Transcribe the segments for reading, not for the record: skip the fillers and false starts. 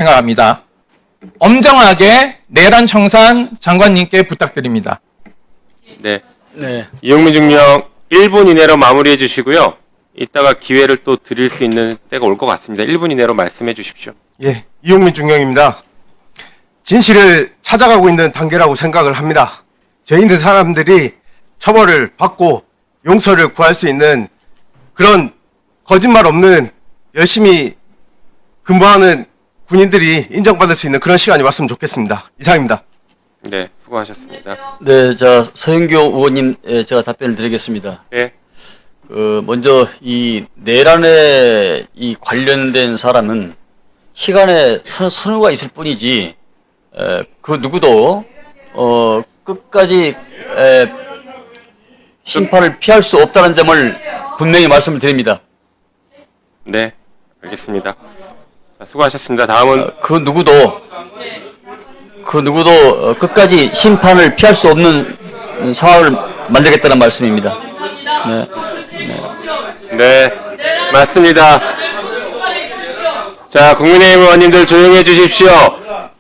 생각합니다. 엄정하게 내란 청산 장관님께 부탁드립니다. 네. 네. 이용민 중령 1분 이내로 마무리해 주시고요. 이따가 기회를 또 드릴 수 있는 때가 올 것 같습니다. 1분 이내로 말씀해 주십시오. 예, 이용민 중령입니다. 진실을 찾아가고 있는 단계라고 생각을 합니다. 죄 있는 사람들이 처벌을 받고 용서를 구할 수 있는 그런 거짓말 없는 열심히 근무하는 군인들이 인정받을 수 있는 그런 시간이 왔으면 좋겠습니다. 이상입니다. 네, 수고하셨습니다. 네, 자, 서영교 의원님, 제가 답변을 드리겠습니다. 네. 먼저 이 내란에 이 관련된 사람은 시간에 선후가 있을 뿐이지, 그 누구도, 끝까지, 심판을 피할 수 없다는 점을 분명히 말씀을 드립니다. 네, 알겠습니다. 자, 수고하셨습니다. 다음은 그 누구도 끝까지 심판을 피할 수 없는 상황을 만들겠다는 말씀입니다. 네. 네, 맞습니다. 자, 국민의힘 의원님들 조용히 해 주십시오.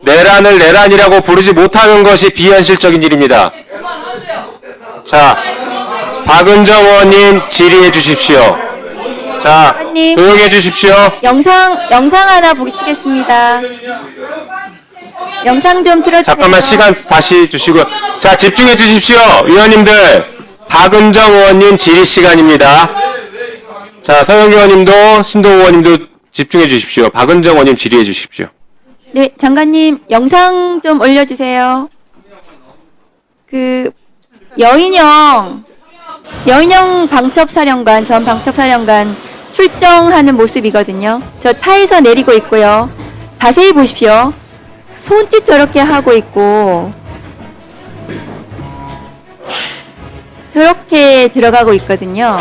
내란을 내란이라고 부르지 못하는 것이 비현실적인 일입니다. 자, 박은정 의원님 질의해 주십시오. 자, 의원님. 조용히 해 주십시오. 영상 하나 보시겠습니다. 영상 좀 틀어주세요. 잠깐만 시간 다시 주시고요. 자, 집중해 주십시오. 위원님들, 박은정 의원님 질의 시간입니다. 자, 서영기 의원님도 신동 의원님도 집중해 주십시오. 박은정 의원님 질의해 주십시오. 네, 장관님 영상 좀 올려주세요. 여인영 방첩사령관, 전 방첩사령관 출정하는 모습이거든요. 저 차에서 내리고 있고요. 자세히 보십시오. 손짓 저렇게 하고 있고 저렇게 들어가고 있거든요.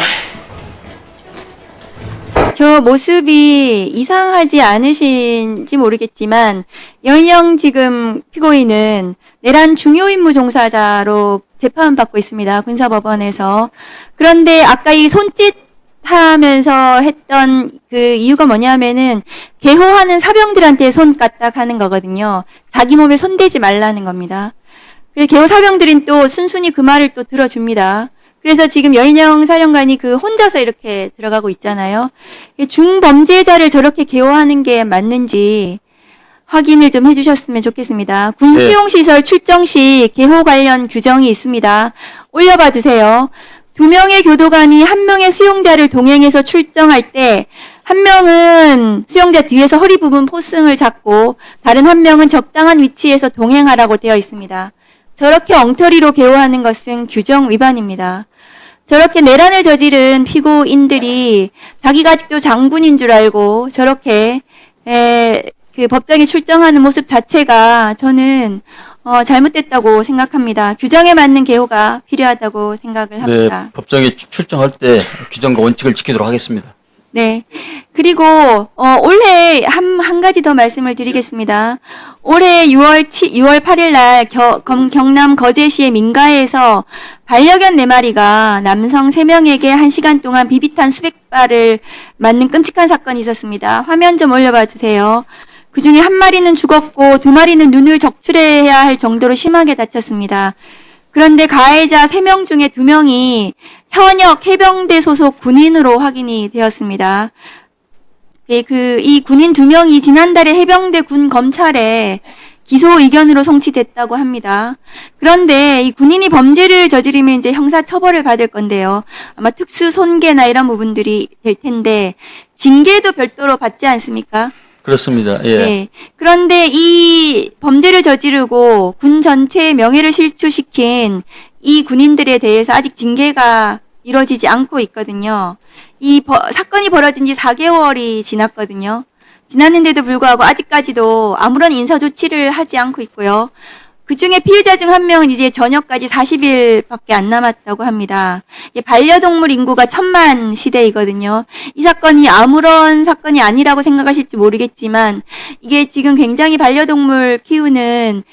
저 모습이 이상하지 않으신지 모르겠지만 여인영 지금 피고인은 내란 중요 임무 종사자로 재판받고 있습니다. 군사법원에서. 그런데 아까 이 손짓 하면서 했던 그 이유가 뭐냐면은 개호하는 사병들한테 손 까딱 하는 거거든요. 자기 몸에 손대지 말라는 겁니다. 그래서 개호 사병들은 또 순순히 그 말을 또 들어줍니다. 그래서 지금 여인영 사령관이 혼자서 이렇게 들어가고 있잖아요. 중범죄자를 저렇게 개호하는 게 맞는지 확인을 좀 해주셨으면 좋겠습니다. 군 네. 수용시설 출정 시 개호 관련 규정이 있습니다. 올려봐 주세요. 2명의 교도관이 1명의 수용자를 동행해서 출정할 때 1명은 수용자 뒤에서 허리 부분 포승을 잡고 다른 1명은 적당한 위치에서 동행하라고 되어 있습니다. 저렇게 엉터리로 개호하는 것은 규정 위반입니다. 저렇게 내란을 저지른 피고인들이 자기가 아직도 장군인 줄 알고 저렇게 법정에 출정하는 모습 자체가 저는 잘못됐다고 생각합니다. 규정에 맞는 개호가 필요하다고 생각을 합니다. 네, 법정에 출정할 때 규정과 원칙을 지키도록 하겠습니다. 네. 그리고 올해 한 가지 더 말씀을 드리겠습니다. 올해 6월 8일 날 경남 거제시의 민가에서 반려견 4마리가 남성 3명에게 1시간 동안 비비탄 수백 발을 맞는 끔찍한 사건이 있었습니다. 화면 좀 올려봐 주세요. 그중에 1마리는 죽었고 2마리는 눈을 적출해야 할 정도로 심하게 다쳤습니다. 그런데 가해자 3명 중에 2명이 현역 해병대 소속 군인으로 확인이 되었습니다. 이 군인 2명이 지난달에 해병대 군 검찰에 기소 의견으로 송치됐다고 합니다. 그런데 이 군인이 범죄를 저지르면 이제 형사 처벌을 받을 건데요. 아마 특수 손괴나 이런 부분들이 될 텐데 징계도 별도로 받지 않습니까? 그렇습니다. 예. 네. 그런데 이 범죄를 저지르고 군 전체의 명예를 실추시킨 이 군인들에 대해서 아직 징계가 이루어지지 않고 있거든요. 이 사건이 벌어진 지 4개월이 지났거든요. 지났는데도 불구하고 아직까지도 아무런 인사 조치를 하지 않고 있고요. 그중에 피해자 중 1명은 이제 전역까지 40일밖에 안 남았다고 합니다. 반려동물 인구가 1000만 시대이거든요. 이 사건이 아무런 사건이 아니라고 생각하실지 모르겠지만 이게 지금 굉장히 반려동물 키우는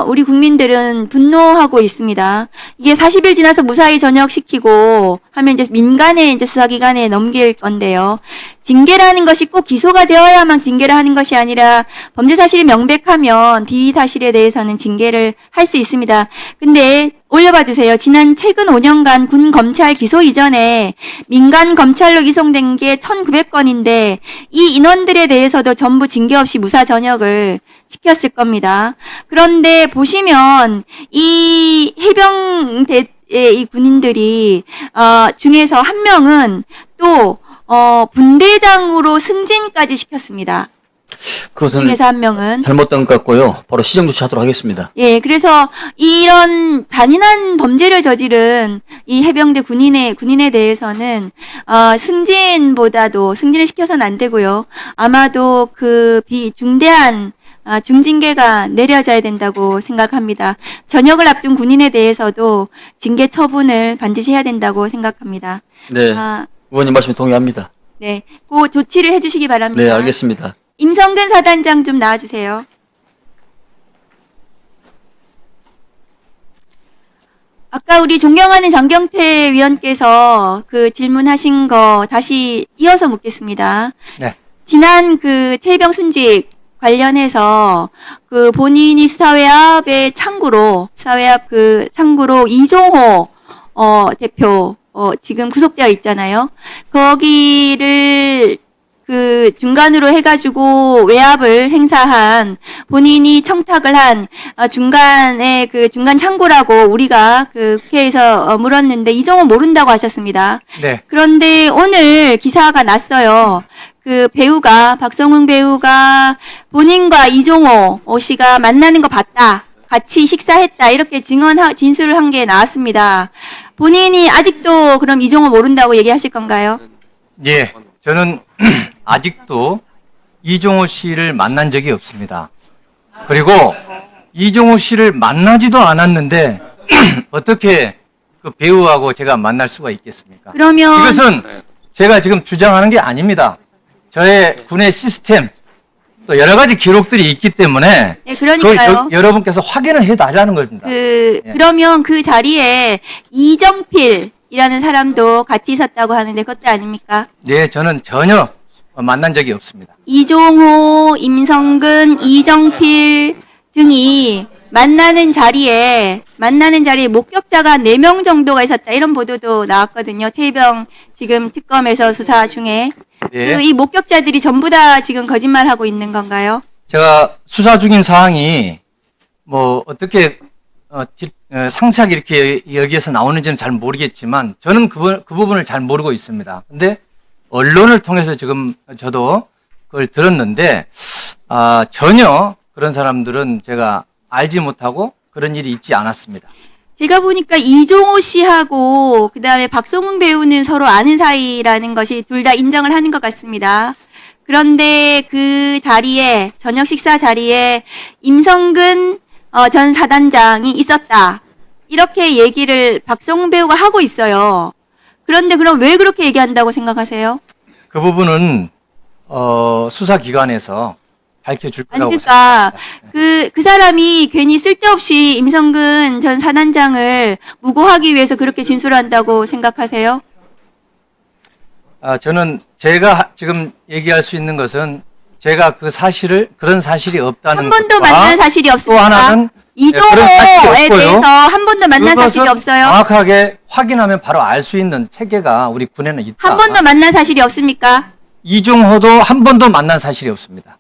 우리 국민들은 분노하고 있습니다. 이게 40일 지나서 무사히 전역시키고 하면 이제 민간의 이제 수사기관에 넘길 건데요. 징계라는 것이 꼭 기소가 되어야만 징계를 하는 것이 아니라 범죄 사실이 명백하면 비위 사실에 대해서는 징계를 할 수 있습니다. 근데 올려봐 주세요. 최근 5년간 군 검찰 기소 이전에 민간 검찰로 이송된 게 1,900건인데 이 인원들에 대해서도 전부 징계 없이 무사 전역을 시켰을 겁니다. 그런데 보시면 이 해병대의 이 군인들이 중에서 한 명은 또 분대장으로 승진까지 시켰습니다. 그것은 중에서 한 명은 잘못된 것 같고요. 바로 시정 조치하도록 하겠습니다. 예, 그래서 이런 잔인한 범죄를 저지른 이 해병대 군인에 대해서는 승진을 시켜서는 안 되고요. 아마도 그 중대한 중징계가 내려져야 된다고 생각합니다. 전역을 앞둔 군인에 대해서도 징계 처분을 반드시 해야 된다고 생각합니다. 네, 의원님 말씀에 동의합니다. 네, 그 조치를 해주시기 바랍니다. 네, 알겠습니다. 임성근 사단장 좀 나와주세요. 아까 우리 존경하는 정경태 위원께서 그 질문하신 거 다시 이어서 묻겠습니다. 네. 지난 그 최혜병 순직 관련해서 그 본인이 수사외압의 창구로 이종호 대표 지금 구속되어 있잖아요. 거기를 그 중간으로 해가지고 외압을 행사한 본인이 청탁을 한 중간에 그 중간 창구라고 우리가 그 국회에서 물었는데 이종호 모른다고 하셨습니다. 네. 그런데 오늘 기사가 났어요. 그 박성웅 배우가 본인과 이종호 씨가 만나는 거 봤다. 같이 식사했다. 이렇게 진술을 한 게 나왔습니다. 본인이 아직도 그럼 이종호 모른다고 얘기하실 건가요? 예, 저는 아직도 이종호 씨를 만난 적이 없습니다. 그리고 이종호 씨를 만나지도 않았는데 어떻게 그 배우하고 제가 만날 수가 있겠습니까? 그러면 이것은 제가 지금 주장하는 게 아닙니다. 저의 군의 시스템 또 여러 가지 기록들이 있기 때문에 네, 그러니까요. 여러분께서 확인을 해달라는 겁니다. 그러면 그 자리에 이정필이라는 사람도 같이 있었다고 하는데 그것도 아닙니까? 네, 저는 전혀 만난 적이 없습니다. 이종호, 임성근, 이정필 등이 만나는 자리에 목격자가 4명 정도가 있었다. 이런 보도도 나왔거든요. 최혜병 지금 특검에서 수사 중에. 예. 이 목격자들이 전부 다 지금 거짓말하고 있는 건가요? 제가 수사 중인 사항이 뭐 어떻게 상세하게 이렇게 여기에서 나오는지는 잘 모르겠지만 저는 그 부분을 잘 모르고 있습니다. 근데 언론을 통해서 지금 저도 그걸 들었는데 전혀 그런 사람들은 제가 알지 못하고 그런 일이 있지 않았습니다. 제가 보니까 이종호 씨하고 그다음에 박성웅 배우는 서로 아는 사이라는 것이 둘 다 인정을 하는 것 같습니다. 그런데 그 자리에 저녁 식사 자리에 임성근 전 사단장이 있었다. 이렇게 얘기를 박성웅 배우가 하고 있어요. 그런데 그럼 왜 그렇게 얘기한다고 생각하세요? 그 부분은 수사기관에서 밝혀줄 아니, 거라고 그러니까 생각합니다. 그 사람이 괜히 쓸데없이 임성근 전 사단장을 무고하기 위해서 그렇게 진술한다고 생각하세요? 저는 제가 지금 얘기할 수 있는 것은 제가 그런 사실이 없다는 한 번도 것과 만난 사실이 또 없습니까? 하나는 그런 사실이 이종호에 없고요. 대해서 한 번도 만난 사실이 그것은 없어요? 정확하게 확인하면 바로 알 수 있는 체계가 우리 군에는 있다. 한 번도 만난 사실이 없습니까? 이종호도 한 번도 만난 사실이 없습니다.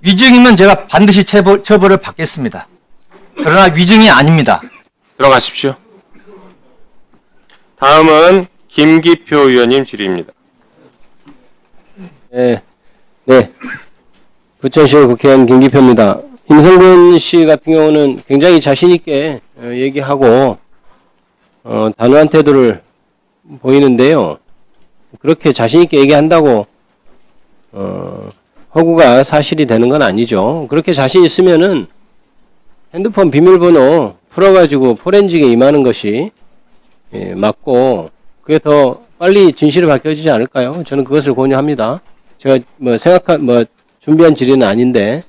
위증이면 제가 반드시 처벌을 받겠습니다. 그러나 위증이 아닙니다. 들어가십시오. 다음은 김기표 의원님 질의입니다. 네. 부천시 국회의원 김기표입니다. 임성근 씨 같은 경우는 굉장히 자신있게 얘기하고, 단호한 태도를 보이는데요. 그렇게 자신있게 얘기한다고, 허구가 사실이 되는 건 아니죠. 그렇게 자신 있으면은 핸드폰 비밀번호 풀어가지고 포렌직에 임하는 것이 맞고, 그게 더 빨리 진실이 밝혀지지 않을까요? 저는 그것을 권유합니다. 제가 준비한 질의는 아닌데,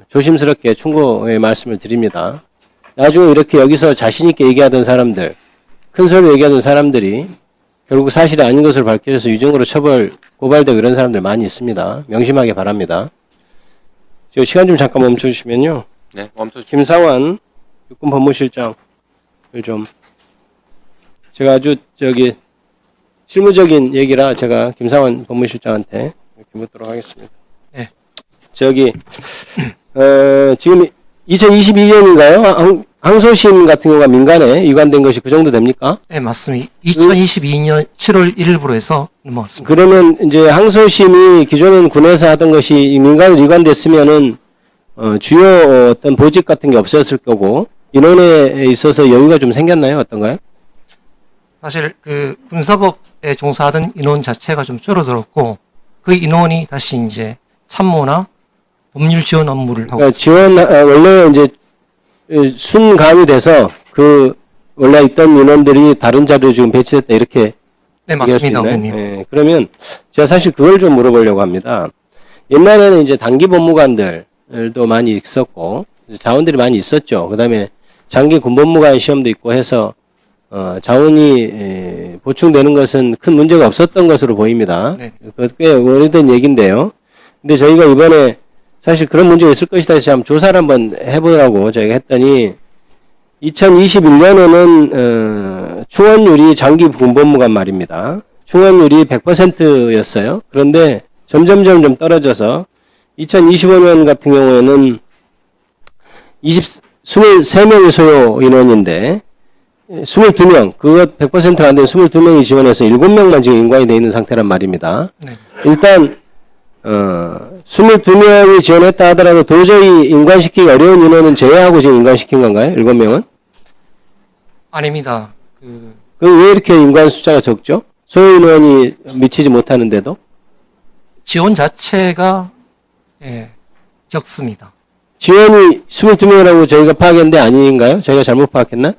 조심스럽게 충고의 말씀을 드립니다. 나중에 이렇게 여기서 자신 있게 얘기하던 사람들, 큰 소리로 얘기하던 사람들이 결국 사실이 아닌 것을 밝혀져서 유증으로 고발되고 이런 사람들 많이 있습니다. 명심하기 바랍니다. 저 시간 좀 잠깐 멈춰주시면요. 네, 멈춰. 김상환 육군 법무실장을 좀 제가 아주 실무적인 얘기라 제가 김상환 법무실장한테 이렇게 묻도록 하겠습니다. 네. 지금 2022년인가요? 항소심 같은 경우가 민간에 이관된 것이 그 정도 됩니까? 네, 맞습니다. 2022년 7월 1일부로 해서 넘어왔습니다. 그러면 이제 항소심이 기존에는 군에서 하던 것이 민간으로 이관됐으면은 주요 어떤 보직 같은 게 없었을 거고 인원에 있어서 여유가 좀 생겼나요? 어떤가요? 사실 그 군사법에 종사하던 인원 자체가 좀 줄어들었고 그 인원이 다시 이제 참모나 법률 지원 업무를 하고 그러니까 원래 이제 순감이 돼서 그 원래 있던 인원들이 다른 자리로 지금 배치됐다 이렇게 네, 얘기할 수 맞습니다, 있나요? 의원님. 예, 그러면 제가 사실 그걸 좀 물어보려고 합니다. 옛날에는 이제 단기 법무관들도 많이 있었고 자원들이 많이 있었죠. 그다음에 장기 군법무관 시험도 있고 해서 자원이 보충되는 것은 큰 문제가 없었던 것으로 보입니다. 네. 꽤 오래된 얘기인데요. 근데 저희가 이번에 사실 그런 문제가 있을 것이다 해서 한번 조사를 한번 해보라고 저희가 했더니 2021년에는 충원율이 장기 군법무관 말입니다. 충원율이 100%였어요. 그런데 점점점 좀 떨어져서 2025년 같은 경우에는 23명이 소요 인원인데 22명, 그것 100%가 안 된 22명이 지원해서 7명만 지금 인관이 되어 있는 상태란 말입니다. 네. 일단 22명이 지원했다 하더라도 도저히 인관시키기 어려운 인원은 제외하고 지금 인관시킨 건가요? 7명은? 아닙니다. 그럼 왜 이렇게 인관 숫자가 적죠? 소요 인원이 미치지 못하는데도? 지원 자체가 예, 적습니다. 지원이 22명이라고 저희가 파악했는데 아닌가요? 저희가 잘못 파악했나?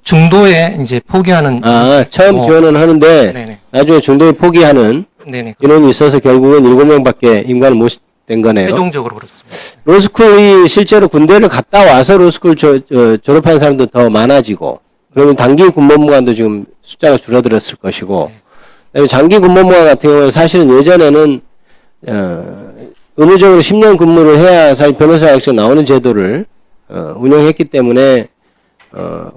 중도에 이제 포기하는 처음 지원은 하는데 네네. 나중에 중도에 포기하는 네네. 인원이 있어서 결국은 7명밖에 인관을 못 된 거네요. 최종적으로 그렇습니다. 로스쿨이 실제로 군대를 갔다 와서 로스쿨 졸업한 사람도 더 많아지고 그러면 단기 군법무관도 지금 숫자가 줄어들었을 것이고 그다음에 장기 군법무관 같은 경우는 사실은 예전에는 의무적으로 10년 근무를 해야 사실 변호사 자격증 나오는 제도를 운영했기 때문에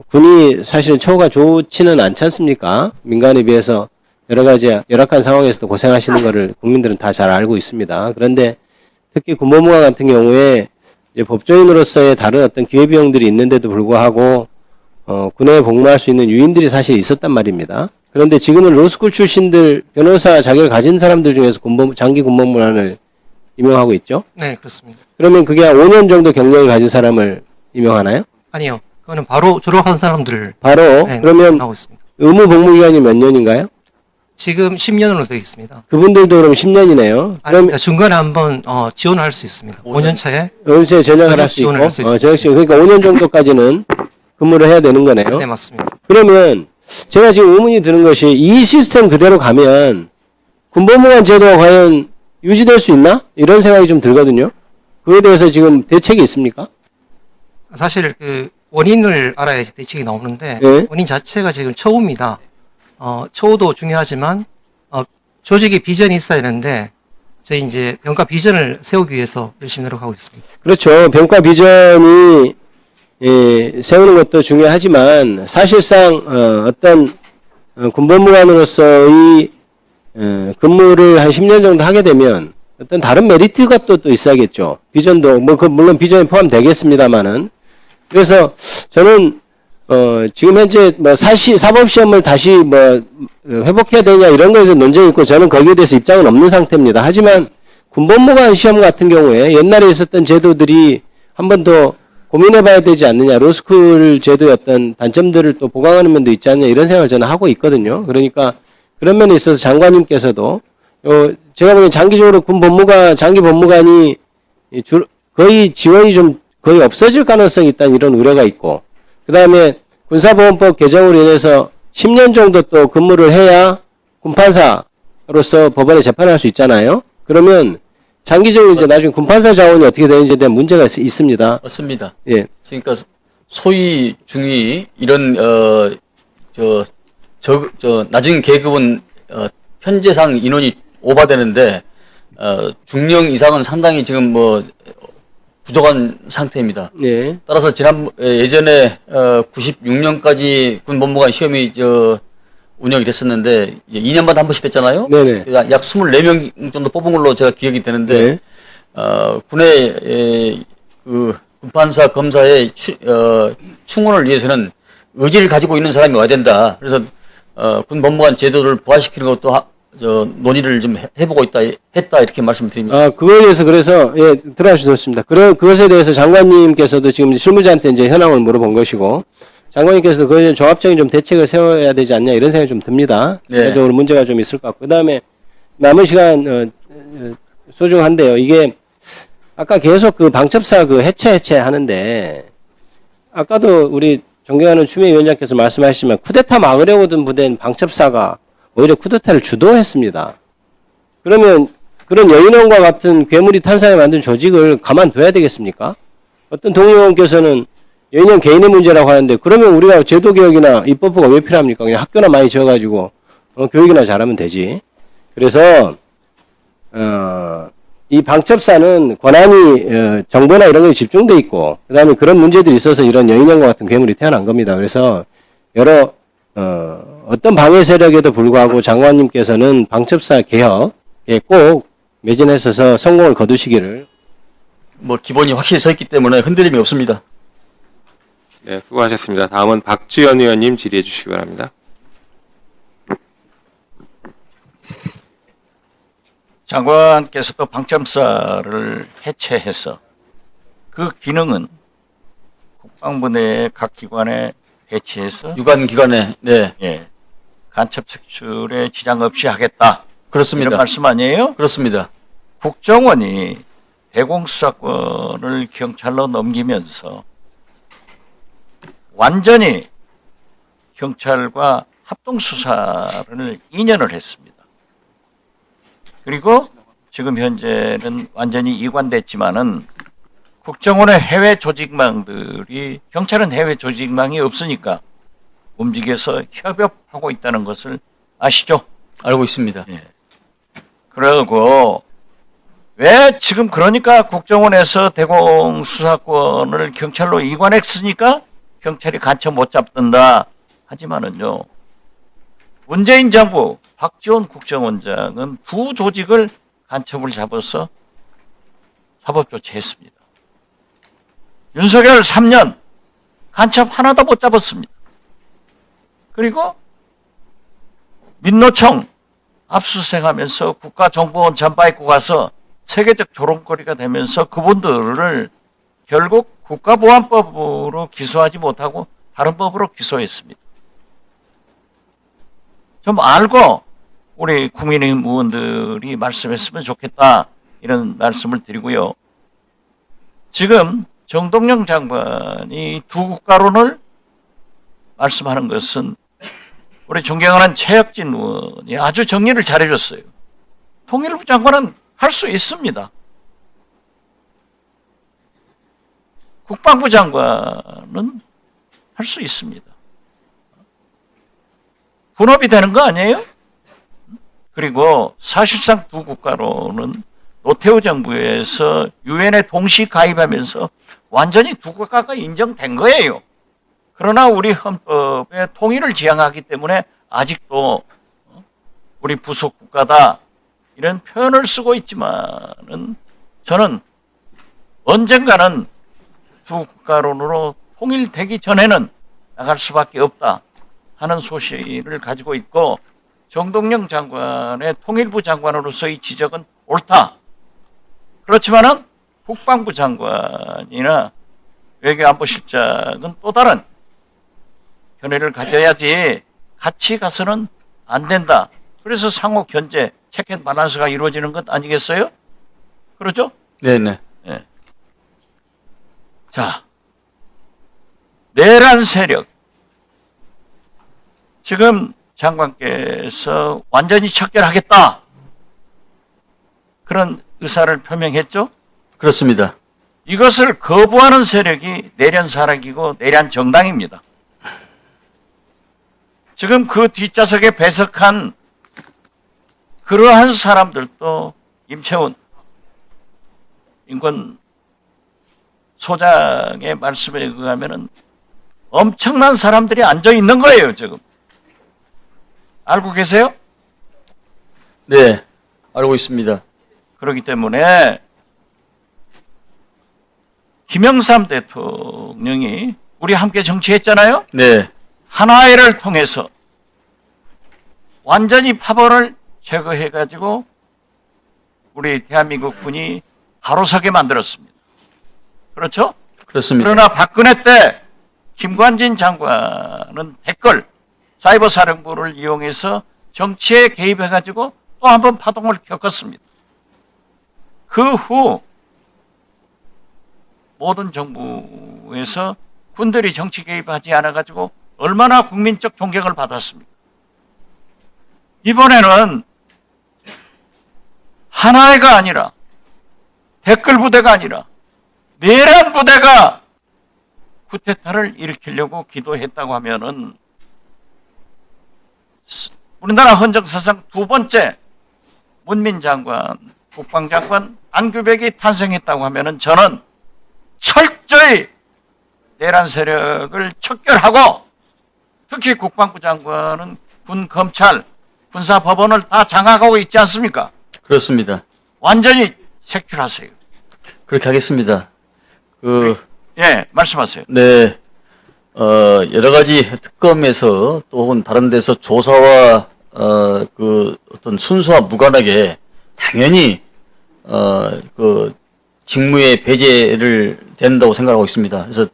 군이 사실은 처우가 좋지는 않지 않습니까? 민간에 비해서 여러 가지 열악한 상황에서도 고생하시는 것을 국민들은 다 잘 알고 있습니다. 그런데 특히 군법무관 같은 경우에 이제 법조인으로서의 다른 어떤 기회비용들이 있는데도 불구하고 군에 복무할 수 있는 유인들이 사실 있었단 말입니다. 그런데 지금은 로스쿨 출신들 변호사 자격을 가진 사람들 중에서 장기 군법무관을 임용하고 있죠. 네, 그렇습니다. 그러면 그게 한 5년 정도 경력을 가진 사람을 임용하나요? 아니요. 그거는 바로 졸업한 사람들을 바로 네, 그러면 하고 있습니다. 의무 복무 기간이 몇 년인가요? 지금 10년으로 되어 있습니다. 그분들도 그럼 10년이네요. 아닙니다. 중간에 한번 지원을 할 수 있습니다. 5년 차에 연세 전역을 전역 할 수 있고, 지원을 할수 있죠. 전역 지원. 그러니까 5년 정도까지는 근무를 해야 되는 거네요. 네, 맞습니다. 그러면 제가 지금 의문이 드는 것이 이 시스템 그대로 가면 군법무관 제도가 과연 유지될 수 있나? 이런 생각이 좀 들거든요. 그에 대해서 지금 대책이 있습니까? 사실 그 원인을 알아야지 대책이 나오는데 네. 원인 자체가 지금 처우입니다. 처우도 중요하지만 조직의 비전이 있어야 되는데 저희 이제 병가 비전을 세우기 위해서 열심히 노력하고 있습니다. 그렇죠. 병가 비전이 세우는 것도 중요하지만 사실상 어떤 군법무관으로서의 근무를 한 10년 정도 하게 되면 어떤 다른 메리트가 또 있어야겠죠. 비전도 물론 비전에 포함되겠습니다만은 그래서 저는 지금 현재 사법 시험을 다시 회복해야 되냐 이런 거에서 논쟁이 있고 저는 거기에 대해서 입장은 없는 상태입니다. 하지만 군법무관 시험 같은 경우에 옛날에 있었던 제도들이 한 번 더 고민해봐야 되지 않느냐. 로스쿨 제도의 어떤 단점들을 또 보강하는 면도 있지 않느냐 이런 생각을 저는 하고 있거든요. 그러니까 그런 면에 있어서 장관님께서도 제가 보기엔 장기적으로 장기 법무관이 거의 지원이 좀 거의 없어질 가능성이 있다는 이런 우려가 있고 그 다음에 군사보험법 개정으로 인해서 10년 정도 또 근무를 해야 군판사로서 법원에 재판할 수 있잖아요. 그러면 장기적으로 이제 나중에 군판사 자원이 어떻게 되는지에 대한 문제가 있습니다. 맞습니다. 예. 그러니까 소위 중위 이런 낮은 계급은 현재상 인원이 오바되는데 중령 이상은 상당히 지금 뭐 부족한 상태입니다. 네. 따라서 예전에 96년까지 군법무관 시험이 운영이 됐었는데 이제 2년마다 한 번씩 됐잖아요. 네네. 약 24명 정도 뽑은 걸로 제가 기억이 되는데 군의 그 군판사 검사의 충원을 위해서는 의지를 가지고 있는 사람이 와야 된다. 그래서 군법무관 제도를 부활시키는 것도 논의를 좀 해보고 했다 이렇게 말씀드립니다. 그거에 대해서 그래서, 예, 들어가 주셨습니다. 그것에 대해서 장관님께서도 지금 실무자한테 이제 현황을 물어본 것이고, 장관님께서도 그거에 대한 종합적인 좀 대책을 세워야 되지 않냐 이런 생각이 좀 듭니다. 네. 전체적으로 문제가 좀 있을 것 같고. 그 다음에 남은 시간, 소중한데요. 이게, 아까 계속 그 방첩사 그 해체 하는데, 아까도 우리 존경하는 추미애 위원장께서 말씀하시지만 쿠데타 막으려고 든 부대인 방첩사가 오히려 쿠데타를 주도했습니다. 그러면 그런 여인원과 같은 괴물이 탄생에 만든 조직을 가만둬야 되겠습니까? 어떤 동료원께서는 여인원 개인의 문제라고 하는데 그러면 우리가 제도개혁이나 입법부가 왜 필요합니까? 그냥 학교나 많이 지어가지고 교육이나 잘하면 되지. 그래서 이 방첩사는 권한이 정보나 이런 것에 집중돼 있고 그다음에 그런 문제들이 있어서 이런 여인형과 같은 괴물이 태어난 겁니다. 그래서 여러 어떤 방해 세력에도 불구하고 장관님께서는 방첩사 개혁에 꼭 매진했어서 성공을 거두시기를. 뭐 기본이 확실히 서 있기 때문에 흔들림이 없습니다. 네, 수고하셨습니다. 다음은 박지원 의원님 질의해 주시기 바랍니다. 장관께서도 방첩사를 해체해서 그 기능은 국방부 내 각 기관에 배치해서 유관 기관에 네 예, 간첩 색출에 지장 없이 하겠다. 그렇습니다. 이런 말씀 아니에요? 그렇습니다. 국정원이 대공수사권을 경찰로 넘기면서 완전히 경찰과 합동수사를 2년을 했습니다. 그리고 지금 현재는 완전히 이관됐지만은 국정원의 해외 조직망들이 경찰은 해외 조직망이 없으니까 움직여서 협업하고 있다는 것을 아시죠? 알고 있습니다. 예. 그리고 왜 지금 그러니까 국정원에서 대공수사권을 경찰로 이관했으니까 경찰이 간첩 못 잡던다 하지만은요. 문재인 정부 박지원 국정원장은 두 조직을 간첩을 잡아서 사법 조치했습니다. 윤석열 3년 간첩 하나도 못 잡았습니다. 그리고 민노총 압수수색하면서 국가정보원 잠바 입고 가서 세계적 조롱거리가 되면서 그분들을 결국 국가보안법으로 기소하지 못하고 다른 법으로 기소했습니다. 좀 알고 우리 국민의힘 의원들이 말씀했으면 좋겠다 이런 말씀을 드리고요. 지금 정동영 장관이 두 국가론을 말씀하는 것은 우리 존경하는 최혁진 의원이 아주 정리를 잘해줬어요. 통일부 장관은 할 수 있습니다. 국방부 장관은 할 수 있습니다. 분업이 되는 거 아니에요? 그리고 사실상 두 국가로는 노태우 정부에서 유엔에 동시 가입하면서 완전히 두 국가가 인정된 거예요. 그러나 우리 헌법에 통일을 지향하기 때문에 아직도 우리 부속 국가다 이런 표현을 쓰고 있지만은 저는 언젠가는 두 국가론으로 통일되기 전에는 나갈 수밖에 없다 하는 소신을 가지고 있고 정동영 장관의 통일부 장관으로서의 지적은 옳다. 그렇지만은 국방부 장관이나 외교안보실장은 또 다른 견해를 가져야지 같이 가서는 안 된다. 그래서 상호 견제, 체크 밸런스가 이루어지는 것 아니겠어요? 그렇죠? 네네. 네. 자, 내란 세력. 지금 장관께서 완전히 척결하겠다. 그런 의사를 표명했죠? 그렇습니다. 이것을 거부하는 세력이 내련사락이고 내란정당입니다. 지금 그 뒷좌석에 배석한 그러한 사람들도 임채원 인권 소장의 말씀에 의하면은 엄청난 사람들이 앉아 있는 거예요, 지금. 알고 계세요? 네, 알고 있습니다. 그렇기 때문에 김영삼 대통령이 우리 함께 정치했잖아요. 네, 하나회를 통해서 완전히 파벌을 제거해가지고 우리 대한민국 군이 바로서게 만들었습니다. 그렇죠? 그렇습니다. 그러나 박근혜 때 김관진 장관은 댓글 사이버 사령부를 이용해서 정치에 개입해가지고 또 한 번 파동을 겪었습니다. 그 후 모든 정부에서 군들이 정치 개입하지 않아가지고 얼마나 국민적 존경을 받았습니까? 이번에는 하나회가 아니라 댓글 부대가 아니라 내란 부대가 쿠데타를 일으키려고 기도했다고 하면은 우리나라 헌정사상 두 번째 문민장관, 국방장관 안규백이 탄생했다고 하면은 저는 철저히 내란 세력을 척결하고 특히 국방부 장관은 군, 검찰, 군사법원을 다 장악하고 있지 않습니까? 그렇습니다. 완전히 색출하세요. 그렇게 하겠습니다. 예, 말씀하세요. 네, 여러 가지 특검에서 또 혹은 다른 데서 조사와 어떤 순수와 무관하게 당연히 직무의 배제를 된다고 생각하고 있습니다. 그래서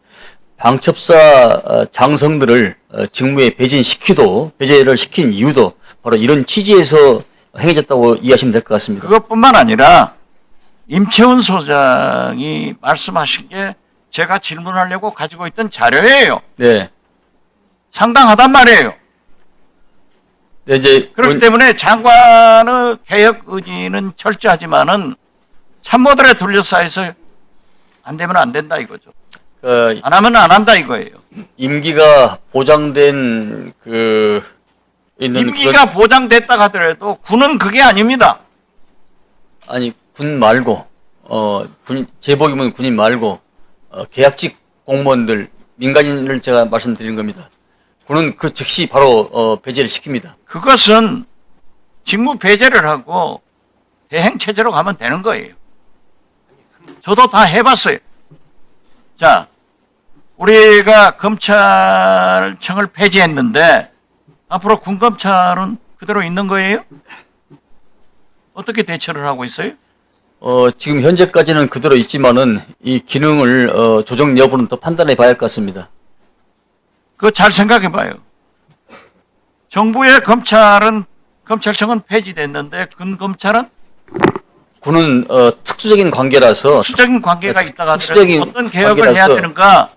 방첩사 장성들을 직무에 배제를 시킨 이유도 바로 이런 취지에서 행해졌다고 이해하시면 될 것 같습니다. 그것뿐만 아니라 임채원 소장이 말씀하신 게 제가 질문하려고 가지고 있던 자료예요. 네. 상당하단 말이에요. 네, 이제 그렇기 때문에 장관의 개혁 의지는 철저하지만은 참모들에 둘러싸여서 안 되면 안 된다 이거죠. 안 하면 안 한다 이거예요. 임기가 보장된 있는 임기가 보장됐다 하더라도 군은 그게 아닙니다. 아니 군 말고 제복이면 군인 말고 계약직 공무원들 민간인을 제가 말씀드린 겁니다. 군은 그 즉시 바로 배제를 시킵니다. 그것은 직무 배제를 하고 대행 체제로 가면 되는 거예요. 저도 다 해봤어요. 자, 우리가 검찰청을 폐지했는데 앞으로 군검찰은 그대로 있는 거예요? 어떻게 대처를 하고 있어요? 지금 현재까지는 그대로 있지만은 이 기능을 조정 여부는 더 판단해 봐야 할 것 같습니다. 그거 잘 생각해 봐요. 정부의 검찰청은 폐지됐는데 군검찰은 군은 특수적인 관계라서 수적인 관계가 있다가 특수적인 어떤 개혁을 해야 관계라서 되는가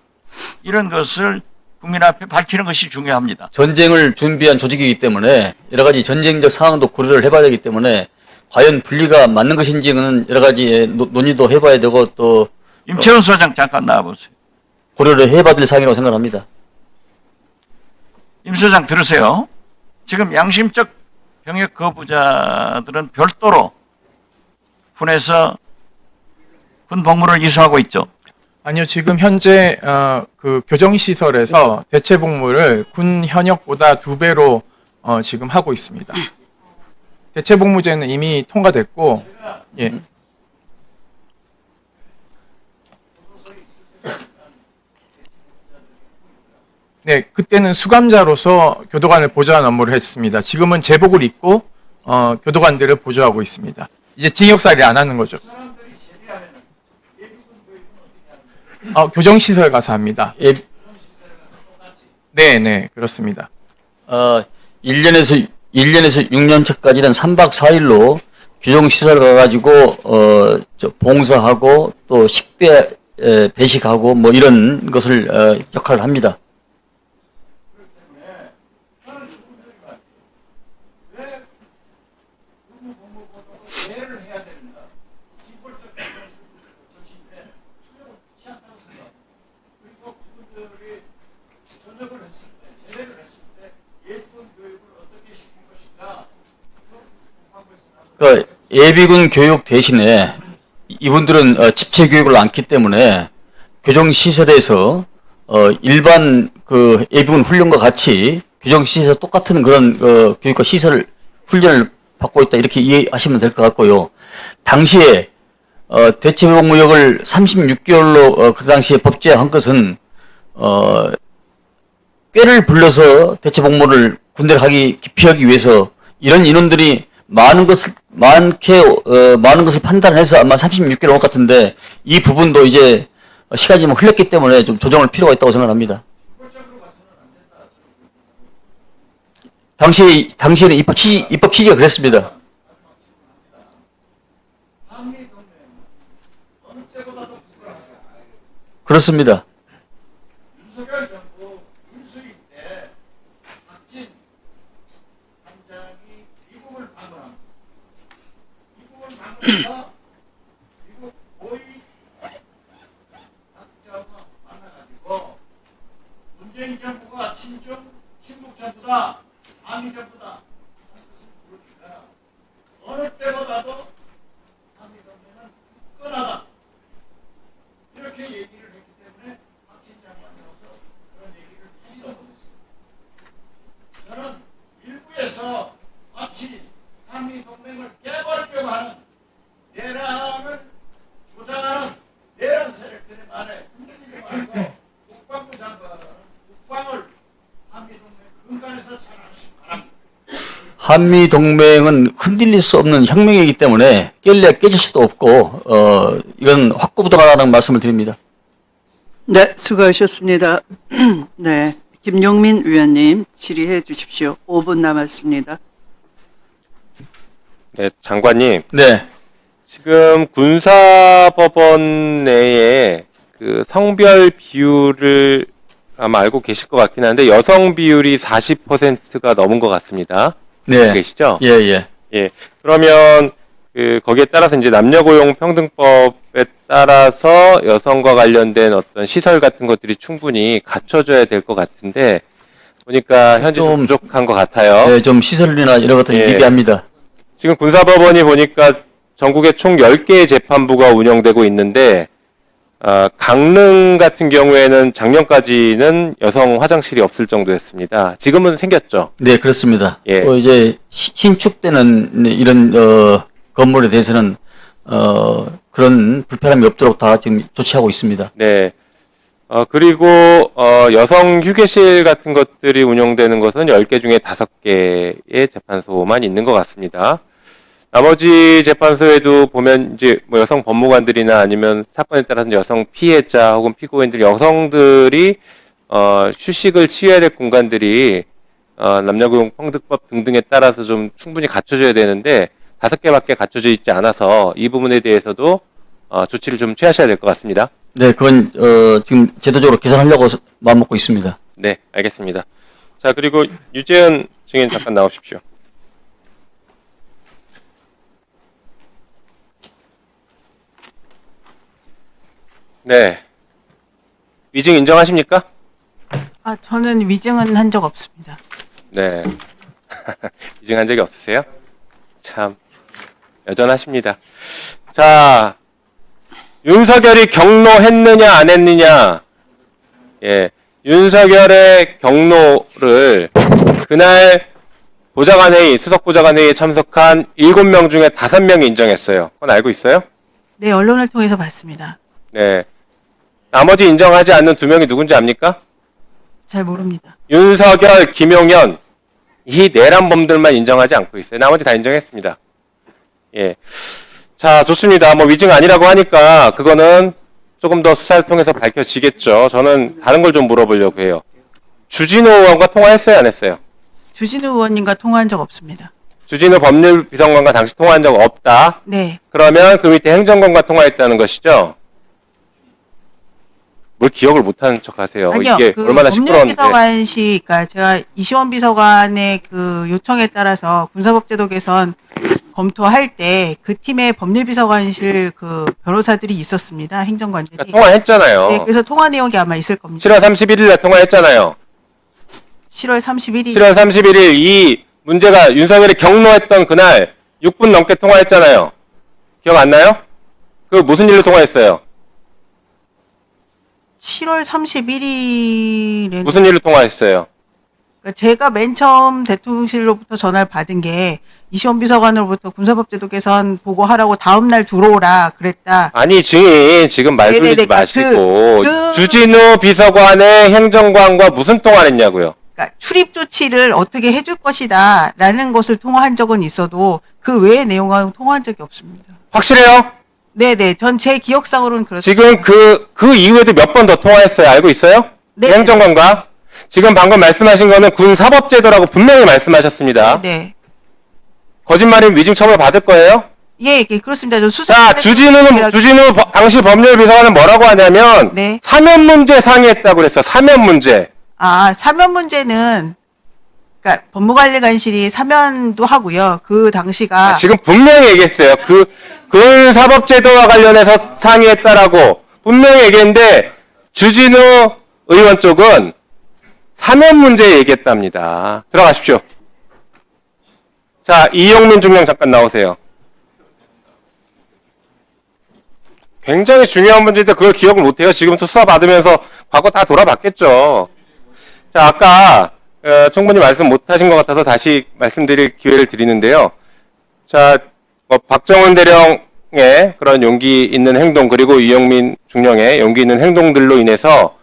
이런 것을 국민 앞에 밝히는 것이 중요합니다. 전쟁을 준비한 조직이기 때문에 여러 가지 전쟁적 상황도 고려를 해봐야 되기 때문에 과연 분리가 맞는 것인지는 여러 가지 논의도 해봐야 되고 또 임채원 소장 잠깐 나와보세요. 고려를 해봐야 될 사항이라고 생각합니다. 임 소장 들으세요. 지금 양심적 병역 거부자들은 별도로 군에서 군 복무를 이수하고 있죠. 아니요, 지금 현재 그 교정시설에서 대체 복무를 군 현역보다 2배로 지금 하고 있습니다. 대체 복무제는 이미 통과됐고, 예. 네, 그때는 수감자로서 교도관을 보조하는 업무를 했습니다. 지금은 제복을 입고 교도관들을 보조하고 있습니다. 이제 징역살이 안 하는 거죠. 교정시설 가서 합니다. 예, 네, 그렇습니다. 1년에서 6년 차까지는 3박 4일로 교정시설 가가지고 봉사하고 또 식배 배식하고 뭐 이런 것을 역할을 합니다. 예비군 교육 대신에 이분들은 집체 교육을 안기 때문에 교정 시설에서 일반 그 예비군 훈련과 같이 교정 시설 똑같은 그런 교육과 시설 훈련을 받고 있다 이렇게 이해하시면 될 것 같고요. 당시에 대체복무역을 36개월로 그 당시에 법제한 것은 꾀를 불러서 대체복무를 군대를 기피하기 위해서 이런 인원들이 많은 것을 판단해서 아마 36개월 온 것 같은데 이 부분도 이제 시간이 좀 흘렀기 때문에 좀 조정할 필요가 있다고 생각합니다. 당시에는 입법 취지가 그랬습니다. 그렇습니다. 윤석열 정부 인수위 때 박진 단장이 미국을 방문합니다. 미국을 방문해서 미국 고위 당국자와 만나가지고 문재인 정부가 친북 정부다, 반미 정부다 하는 것을 부르니까 어느 때보다도 한미 동맹은 굳건하다 이렇게 얘기를 했기 때문에 박진 장관으로서 그런 얘기를 하지도 못했습니다. 저는 일부에서 마치 한미 동맹을 깨버리려고 하는 내란을 주장하는 내란 세력들의 말에 흔들리지 말고 국방부 장관은 국방을 한미 동맹 근간에서 잘 하시기 바랍니다. 한미 동맹은 흔들릴 수 없는 혁명이기 때문에 깰래야 깨질 수도 없고 이건 확고부동하다는 말씀을 드립니다. 네, 수고하셨습니다. 네, 김용민 위원님 질의해 주십시오. 5분 남았습니다. 네, 장관님. 네. 지금 군사법원 내에 그 성별 비율을 아마 알고 계실 것 같긴 한데 여성 비율이 40%가 넘은 것 같습니다. 네. 알고 계시죠? 예, 예. 예. 그러면 거기에 따라서 이제 남녀고용평등법에 따라서 여성과 관련된 어떤 시설 같은 것들이 충분히 갖춰져야 될 것 같은데 보니까 현재 좀 부족한 것 같아요. 네, 좀 시설이나 이런 것들이 예. 미비합니다. 지금 군사법원이 보니까 전국에 총 10개의 재판부가 운영되고 있는데 강릉 같은 경우에는 작년까지는 여성 화장실이 없을 정도였습니다. 지금은 생겼죠? 네, 그렇습니다. 예. 이제 신축되는 이런 건물에 대해서는 그런 불편함이 없도록 다 지금 조치하고 있습니다. 네. 그리고 여성 휴게실 같은 것들이 운영되는 것은 10개 중에 5개의 재판소만 있는 것 같습니다. 나머지 재판소에도 보면 이제 뭐 여성 법무관들이나 아니면 사건에 따라서 여성 피해자 혹은 피고인들 여성들이 휴식을 취해야 될 공간들이 남녀고용평등법 등등에 따라서 좀 충분히 갖춰져야 되는데 5개밖에 갖춰져 있지 않아서 이 부분에 대해서도 조치를 좀 취하셔야 될 것 같습니다. 네, 그건 지금 제도적으로 개선하려고 마음먹고 있습니다. 네, 알겠습니다. 자, 그리고 유재현 증인 잠깐 나오십시오. 네. 위증 인정하십니까? 저는 위증은 한 적 없습니다. 네. 위증한 적이 없으세요? 참 여전하십니다. 자, 윤석열이 경로했느냐 안 했느냐. 예. 윤석열의 경로를 그날 보좌관회의, 수석보좌관회의에 참석한 7명 중에 5명이 인정했어요. 그건 알고 있어요? 네, 언론을 통해서 봤습니다. 네. 나머지 인정하지 않는 2명이 누군지 압니까? 잘 모릅니다. 윤석열, 김용현, 이 내란범들만 인정하지 않고 있어요. 나머지 다 인정했습니다. 예. 자, 좋습니다. 뭐 위증 아니라고 하니까 그거는 조금 더 수사를 통해서 밝혀지겠죠. 저는 다른 걸 좀 물어보려고 해요. 주진우 의원과 통화했어요, 안 했어요? 주진우 의원님과 통화한 적 없습니다. 주진우 법률비서관과 당시 통화한 적 없다. 네, 그러면 그 밑에 행정관과 통화했다는 것이죠? 뭘 기억을 못하는 척 하세요. 아니요. 이게 얼마나 시끄러운데. 법률비서관시, 그러니까 제가 이시원 비서관의 그 요청에 따라서 군사법제도 개선 검토할 때 그 팀의 법률비서관실 그 변호사들이 있었습니다. 행정관들이. 그러니까 통화했잖아요. 네, 그래서 통화 내용이 아마 있을 겁니다. 7월 31일에 통화했잖아요. 7월 31일. 7월 31일 이 문제가 윤석열이 경로했던 그날 6분 넘게 통화했잖아요. 기억 안 나요? 그 무슨 일로 통화했어요? 7월 31일에 무슨 일로 통화했어요? 제가 맨 처음 대통령실로부터 전화를 받은 게 이시원 비서관으로부터 군사법제도 개선 보고하라고 다음날 들어오라 그랬다. 아니, 증인 지금 말 네네네. 돌리지 마시고 그- 주진우 비서관의 행정관과 무슨 통화를 했냐고요? 그러니까 출입 조치를 어떻게 해줄 것이다라는 것을 통화한 적은 있어도 그 외의 내용은 통화한 적이 없습니다. 확실해요? 네네. 전 제 기억상으로는 그렇습니다. 지금 그 이후에도 몇 번 더 통화했어요. 알고 있어요? 네. 행정관과? 지금 방금 말씀하신 거는 군사법제도라고 분명히 말씀하셨습니다. 네. 거짓말이면 위증 처벌 받을 거예요? 예, 예, 그렇습니다. 저 수사. 자, 주진우 당시 법률 비서관은 뭐라고 하냐면 네. 사면 문제 상의했다고 그랬어. 사면 문제. 사면 문제는 그러니까 법무관리관실이 사면도 하고요. 그 당시가 지금 분명히 얘기했어요. 그 군사법제도와 관련해서 상의했다라고 분명히 얘기했는데 주진우 의원 쪽은 사면 문제 얘기했답니다. 들어가십시오. 자, 이용민 중령 잠깐 나오세요. 굉장히 중요한 문제인데 그걸 기억을 못해요. 지금부터 수사 받으면서 과거 다 돌아봤겠죠. 자, 아까 충분히 말씀 못하신 것 같아서 다시 말씀드릴 기회를 드리는데요. 자, 박정훈 대령의 그런 용기 있는 행동 그리고 이용민 중령의 용기 있는 행동들로 인해서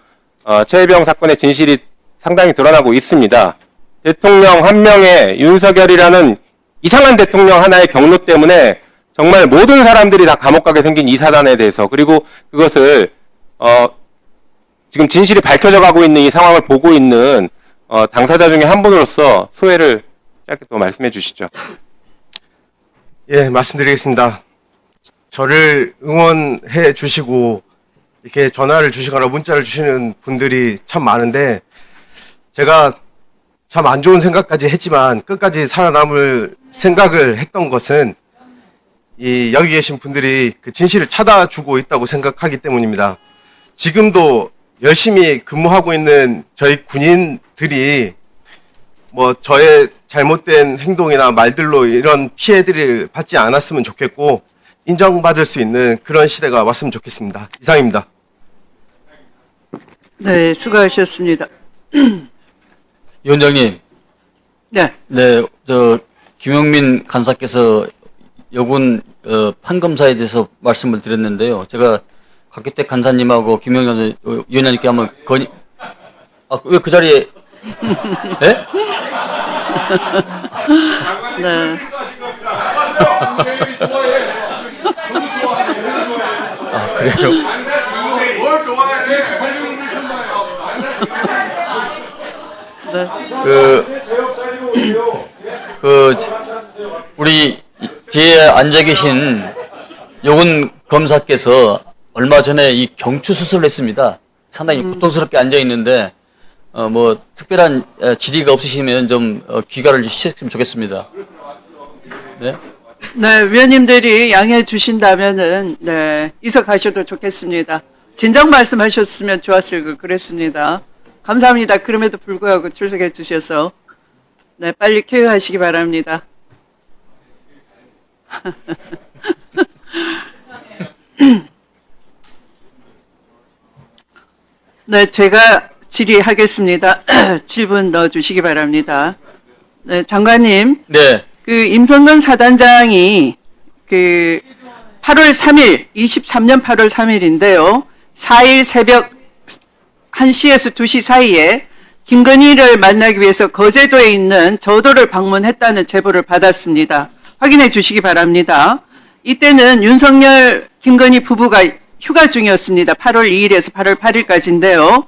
최혜병 사건의 진실이 상당히 드러나고 있습니다. 대통령 한 명의 윤석열이라는 이상한 대통령 하나의 경로 때문에 정말 모든 사람들이 다 감옥 가게 생긴 이 사단에 대해서 그리고 그것을 지금 진실이 밝혀져 가고 있는 이 상황을 보고 있는 당사자 중에 한 분으로서 소회를 짧게 또 말씀해 주시죠. 예, 말씀드리겠습니다. 저를 응원해 주시고 이렇게 전화를 주시거나 문자를 주시는 분들이 참 많은데 제가 참 안 좋은 생각까지 했지만 끝까지 살아남을 생각을 했던 것은 여기 계신 분들이 그 진실을 찾아주고 있다고 생각하기 때문입니다. 지금도 열심히 근무하고 있는 저희 군인들이 뭐 저의 잘못된 행동이나 말들로 이런 피해들을 받지 않았으면 좋겠고 인정받을 수 있는 그런 시대가 왔으면 좋겠습니다. 이상입니다. 네, 수고하셨습니다. 위원장님, 네, 김용민 간사께서 여군 판검사에 대해서 말씀을 드렸는데요. 제가 곽규택 간사님하고 김용민 위원장님께 한번 왜 그 자리에 네? 네. 그래요? 네. 우리 뒤에 앉아 계신 여군 검사께서 얼마 전에 이 경추 수술을 했습니다. 상당히 고통스럽게 앉아 있는데, 뭐, 특별한 질의가 없으시면 좀 귀가를 주셨으면 좋겠습니다. 네. 네, 위원님들이 양해해 주신다면은, 네, 이석하셔도 좋겠습니다. 진작 말씀하셨으면 좋았을 걸 그랬습니다. 감사합니다. 그럼에도 불구하고 출석해 주셔서. 네, 빨리 쾌유하시기 바랍니다. 네, 제가 질의하겠습니다. 7분 넣어주시기 바랍니다. 네, 장관님. 네. 그 임성근 사단장이 그 8월 3일, 23년 8월 3일인데요. 4일 새벽 1시에서 2시 사이에 김건희를 만나기 위해서 거제도에 있는 저도를 방문했다는 제보를 받았습니다. 확인해 주시기 바랍니다. 이때는 윤석열, 김건희 부부가 휴가 중이었습니다. 8월 2일에서 8월 8일까지인데요.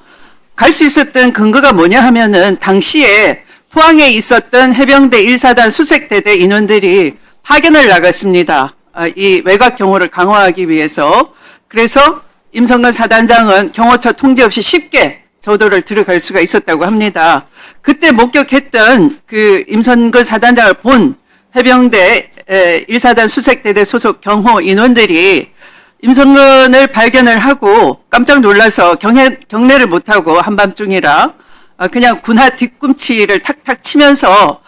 갈 수 있었던 근거가 뭐냐 하면은 당시에 포항에 있었던 해병대 1사단 수색대대 인원들이 파견을 나갔습니다. 이 외곽 경호를 강화하기 위해서. 그래서 임성근 사단장은 경호처 통제 없이 쉽게 저도를 들어갈 수가 있었다고 합니다. 그때 목격했던 그 임성근 사단장을 본 해병대 1사단 수색대대 소속 경호 인원들이 임성근을 발견을 하고 깜짝 놀라서 경례를 못하고 한밤중이라 그냥 군화 뒤꿈치를 탁탁 치면서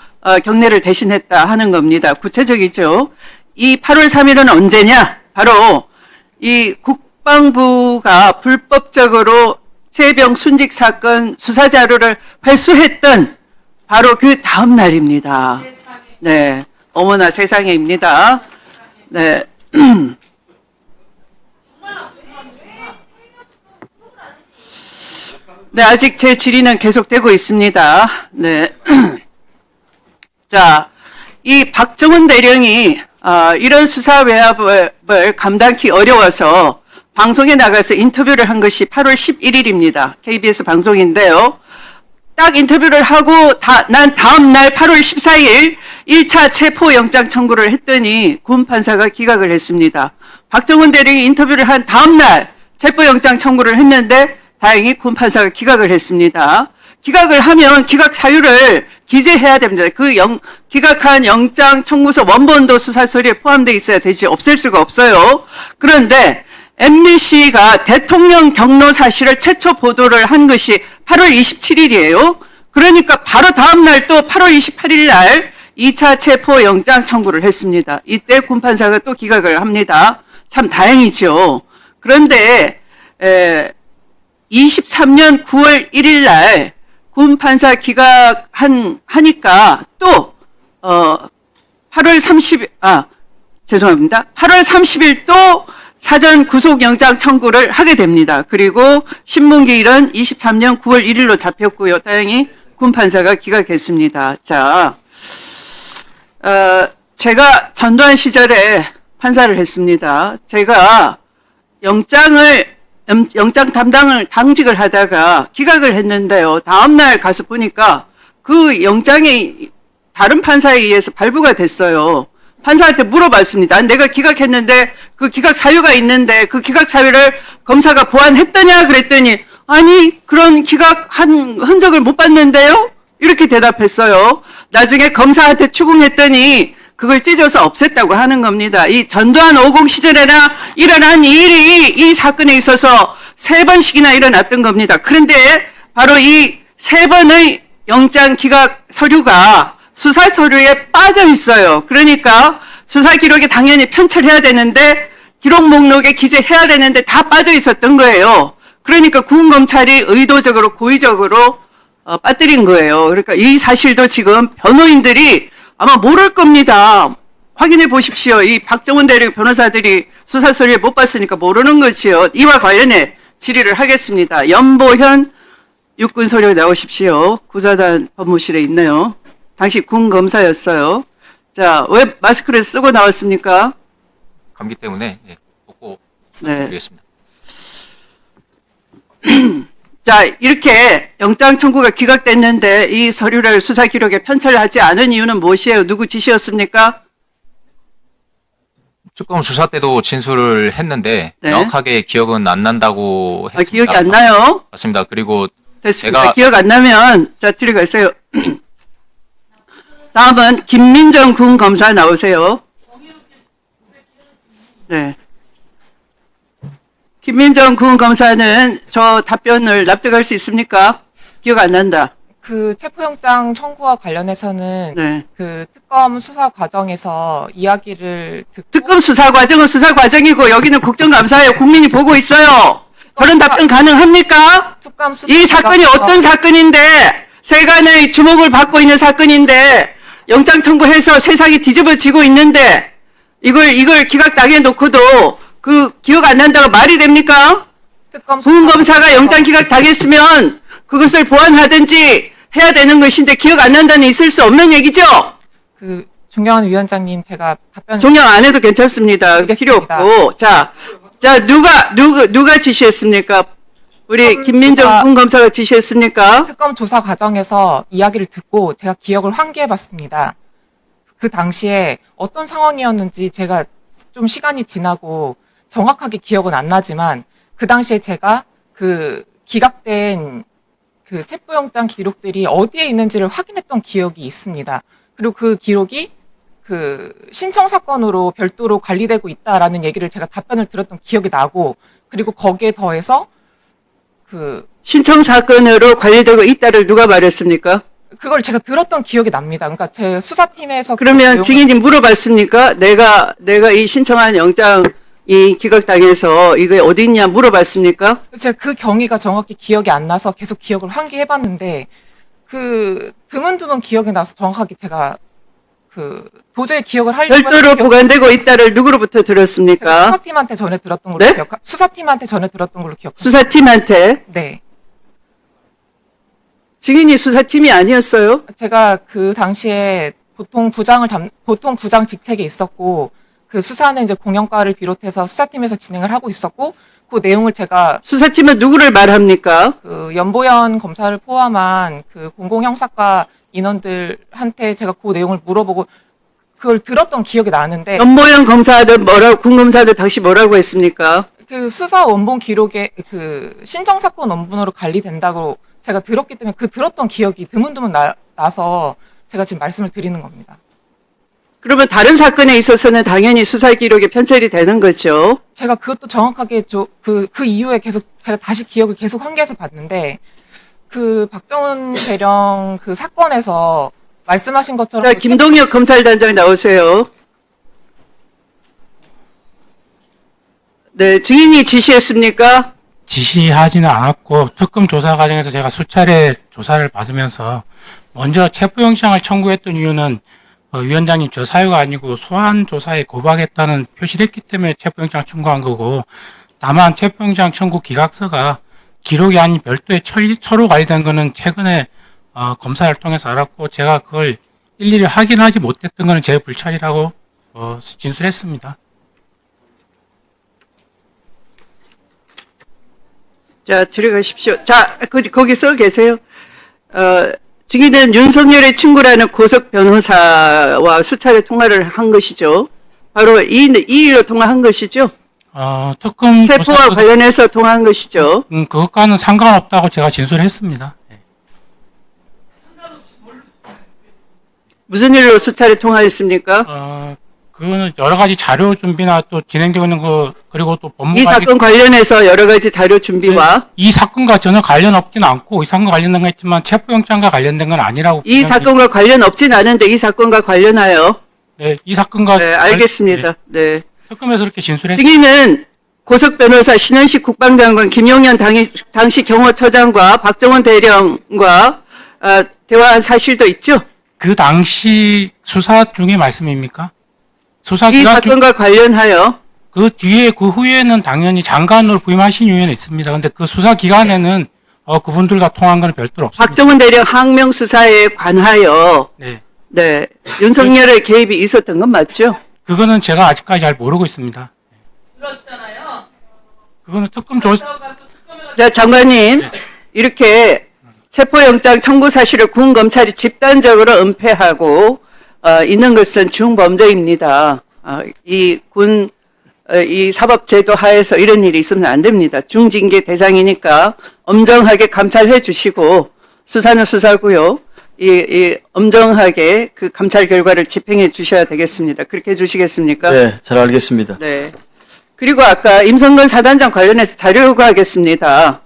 경례를 대신했다 하는 겁니다. 구체적이죠. 이 8월 3일은 언제냐? 바로 이 국방부가 불법적으로 최병 순직 사건 수사 자료를 회수했던 바로 그 다음 날입니다. 네. 어머나 세상에입니다. 네. 네, 아직 제 질의는 계속되고 있습니다. 네. 자, 이 박정훈 대령이 이런 수사 외압을 감당하기 어려워서 방송에 나가서 인터뷰를 한 것이 8월 11일입니다. KBS 방송인데요. 딱 인터뷰를 하고 난 다음 날 8월 14일 1차 체포영장 청구를 했더니 군 판사가 기각을 했습니다. 박정훈 대령이 인터뷰를 한 다음 날 체포영장 청구를 했는데 다행히 군 판사가 기각을 했습니다. 기각을 하면 기각 사유를 기재해야 됩니다. 기각한 영장 청구서 원본도 수사 서류에 포함되어 있어야 되지 없앨 수가 없어요. 그런데 MBC가 대통령 경로 사실을 최초 보도를 한 것이 8월 27일이에요. 그러니까 바로 다음 날 또 8월 28일 날 2차 체포 영장 청구를 했습니다. 이때 군 판사가 또 기각을 합니다. 참 다행이죠. 그런데 23년 9월 1일 날 군 판사 기각하니까 또 8월 30일 또 사전 구속영장 청구를 하게 됩니다. 그리고 신문기일은 23년 9월 1일로 잡혔고요. 다행히 군 판사가 기각했습니다. 자, 제가 전두환 시절에 판사를 했습니다. 제가 영장 담당을 당직을 하다가 기각을 했는데요. 다음날 가서 보니까 그 영장이 다른 판사에 의해서 발부가 됐어요. 판사한테 물어봤습니다. 내가 기각했는데 그 기각 사유가 있는데 그 기각 사유를 검사가 보완했더냐 그랬더니 아니 그런 기각한 흔적을 못 봤는데요. 이렇게 대답했어요. 나중에 검사한테 추궁했더니 그걸 찢어서 없앴다고 하는 겁니다. 이 전두환 50 시절에나 일어난 일이 이 사건에 있어서 3번씩이나 일어났던 겁니다. 그런데 바로 이 3번의 영장 기각 서류가 수사 서류에 빠져 있어요. 그러니까 수사 기록에 당연히 편철해야 되는데 기록 목록에 기재해야 되는데 다 빠져 있었던 거예요. 그러니까 군검찰이 의도적으로 고의적으로 빠뜨린 거예요. 그러니까 이 사실도 지금 변호인들이 아마 모를 겁니다. 확인해 보십시오. 이 박정훈 대령 변호사들이 수사 서류에 못 봤으니까 모르는 거지요. 이와 관련해 질의를 하겠습니다. 연보현 육군 소령 나오십시오. 구사단 법무실에 있네요. 당시 군 검사였어요. 자, 왜 마스크를 쓰고 나왔습니까? 감기 때문에 벗고 네. 드리겠습니다. 자, 이렇게 영장 청구가 기각됐는데 이 서류를 수사 기록에 편철하지 않은 이유는 무엇이에요? 누구 지시였습니까? 특검 수사 때도 진술을 했는데 네. 정확하게 기억은 안 난다고 했습니다. 기억이 안 나요? 맞습니다. 그리고 됐습니다. 제가 기억 안 나면 자 들어가세요. 다음은 김민정 군 검사 나오세요. 네. 김민정 군 검사는 저 답변을 납득할 수 있습니까? 기억 안 난다. 그 체포영장 청구와 관련해서는 네. 그 특검 수사 과정에서 이야기를 듣고 특검 수사 과정은 수사 과정이고 여기는 국정감사예요. 국민이 보고 있어요. 저런 답변 가능합니까? 특검 수사 이 사건이 과정에서 어떤 사건인데 세간의 주목을 받고 있는 사건인데 영장 청구해서 세상이 뒤집어지고 있는데 이걸 기각당해 놓고도 그 기억 안 난다고 말이 됩니까? 특검 군 검사가 영장 기각 당했으면 그것을 보완하든지 해야 되는 것인데 기억 안 난다는 있을 수 없는 얘기죠? 그 존경하는 위원장님 제가 답변 종영 안 해도 괜찮습니다. 필요 알겠습니다. 없고. 자, 누가 지시했습니까? 우리 특검 김민정 조사- 군 검사가 지시했습니까? 특검 조사 과정에서 이야기를 듣고 제가 기억을 환기해봤습니다. 그 당시에 어떤 상황이었는지 제가 좀 시간이 지나고 정확하게 기억은 안 나지만 그 당시에 제가 그 기각된 그 체포영장 기록들이 어디에 있는지를 확인했던 기억이 있습니다. 그리고 그 기록이 그 신청 사건으로 별도로 관리되고 있다라는 얘기를 제가 답변을 들었던 기억이 나고 그리고 거기에 더해서 그 신청 사건으로 관리되고 있다를 누가 말했습니까? 그걸 제가 들었던 기억이 납니다. 그러니까 제 수사팀에서 그러면 그 증인이 물어봤습니까? 내가 이 신청한 영장이 기각당해서 이게 어디 있냐 물어봤습니까? 제가 그 경위가 정확히 기억이 안 나서 계속 기억을 환기해봤는데 그 드문드문 기억이 나서 정확하게 제가 그 도저히 기억을 하려고 별도로 했는데 보관되고 있다를 누구로부터 제가 들었습니까? 수사팀한테 전에 들었던 걸로 네? 수사팀한테 전에 들었던 걸로 기억합니다. 수사팀한테. 네. 증인이 수사팀이 아니었어요? 제가 그 당시에 보통 부장 직책에 있었고 그 수사는 이제 공영과를 비롯해서 수사팀에서 진행을 하고 있었고 그 내용을 제가 수사팀은 누구를 말합니까? 그 연보현 검사를 포함한 그 공공형사과 인원들한테 제가 그 내용을 물어보고 그걸 들었던 기억이 나는데 연보영 검사들 군 검사들 당시 뭐라고 했습니까? 그 수사 원본 기록에 그 신정사건 원본으로 관리된다고 제가 들었기 때문에 그 들었던 기억이 드문드문 나서 제가 지금 말씀을 드리는 겁니다. 그러면 다른 사건에 있어서는 당연히 수사 기록에 편철이 되는 거죠. 제가 그것도 정확하게 그 이후에 계속 제가 다시 기억을 계속 환기해서 봤는데 그 박정은 대령 그 사건에서 말씀하신 것처럼 자, 김동혁 검찰단장 나오세요. 네, 증인이 지시했습니까? 지시하지는 않았고 특검 조사 과정에서 제가 수차례 조사를 받으면서 먼저 체포영장을 청구했던 이유는 위원장님 저 사유가 아니고 소환 조사에 고박했다는 표시를 했기 때문에 체포영장 청구한 거고 다만 체포영장 청구 기각서가 기록이 아닌 별도의 처로 관리된 거는 최근에 검사를 통해서 알았고 제가 그걸 일일이 확인하지 못했던 거는 제 불찰이라고 진술했습니다. 자, 들어가십시오. 자, 거기 써 계세요. 증인은 윤석열의 친구라는 고석 변호사와 수차례 통화를 한 것이죠. 바로 이 일로 통화한 것이죠. 특검 세포와 관련해서 통화한 것이죠. 그것과는 상관없다고 제가 진술했습니다. 네. 무슨 일로 수차례 통화했습니까? 그거는 여러 가지 자료 준비나 또 진행되고 있는 거 그리고 또 법무관리 이 사건 관련해서 여러 가지 자료 준비와 이 사건과 전혀 관련 없진 않고 이 사건과 관련된 건 있지만 체포영장과 관련된 건 아니라고 이 사건과 관련 없진 않은데 이 사건과 관련하여 네, 이 사건과 네, 알겠습니다. 네. 특검에서 그렇게 진술했습니다. 증인은 고석 변호사 신현식 국방장관 김용현 당시 경호처장과 박정원 대령과 대화한 사실도 있죠? 그 당시 수사 중의 말씀입니까? 수사 이 기간 사건과 관련하여 그 뒤에 그 후에는 당연히 장관으로 부임하신 이유는 있습니다. 근데 그 수사 기간에는 그분들과 통한 건 별도로 없습니다. 박정원 대령 항명 수사에 관하여 네. 윤석열의 개입이 있었던 건 맞죠? 그거는 제가 아직까지 잘 모르고 있습니다. 그렇잖아요. 그거는 특검 조사 자, 장관님, 이렇게 체포영장 청구 사실을 군 검찰이 집단적으로 은폐하고 있는 것은 중범죄입니다. 이 사법제도 하에서 이런 일이 있으면 안 됩니다. 중징계 대상이니까 엄정하게 감찰해 주시고 수사는 수사고요. 이 엄정하게 그 감찰 결과를 집행해 주셔야 되겠습니다. 그렇게 해 주시겠습니까? 네, 잘 알겠습니다. 네. 그리고 아까 임성근 사단장 관련해서 자료 요구하겠습니다.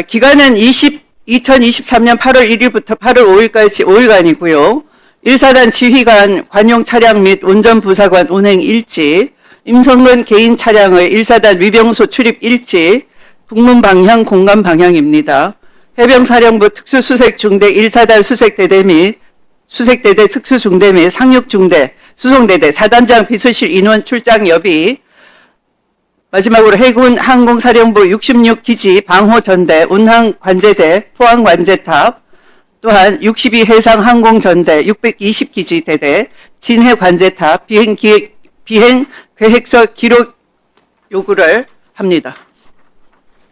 기간은 2023년 8월 1일부터 8월 5일까지 5일간이고요. 1사단 지휘관 관용 차량 및 운전부사관 운행 일지, 임성근 개인 차량의 1사단 위병소 출입 일지, 북문 방향 공간 방향입니다. 해병사령부 특수수색중대 1사단 수색대대 및 수색대대 특수중대 및 상륙중대, 수송대대, 사단장 비서실 인원 출장 여비, 마지막으로 해군 항공사령부 66기지 방호전대, 운항관제대, 포항관제탑, 또한 62 해상항공전대 620기지 대대, 진해관제탑 비행계획서 기록 요구를 합니다.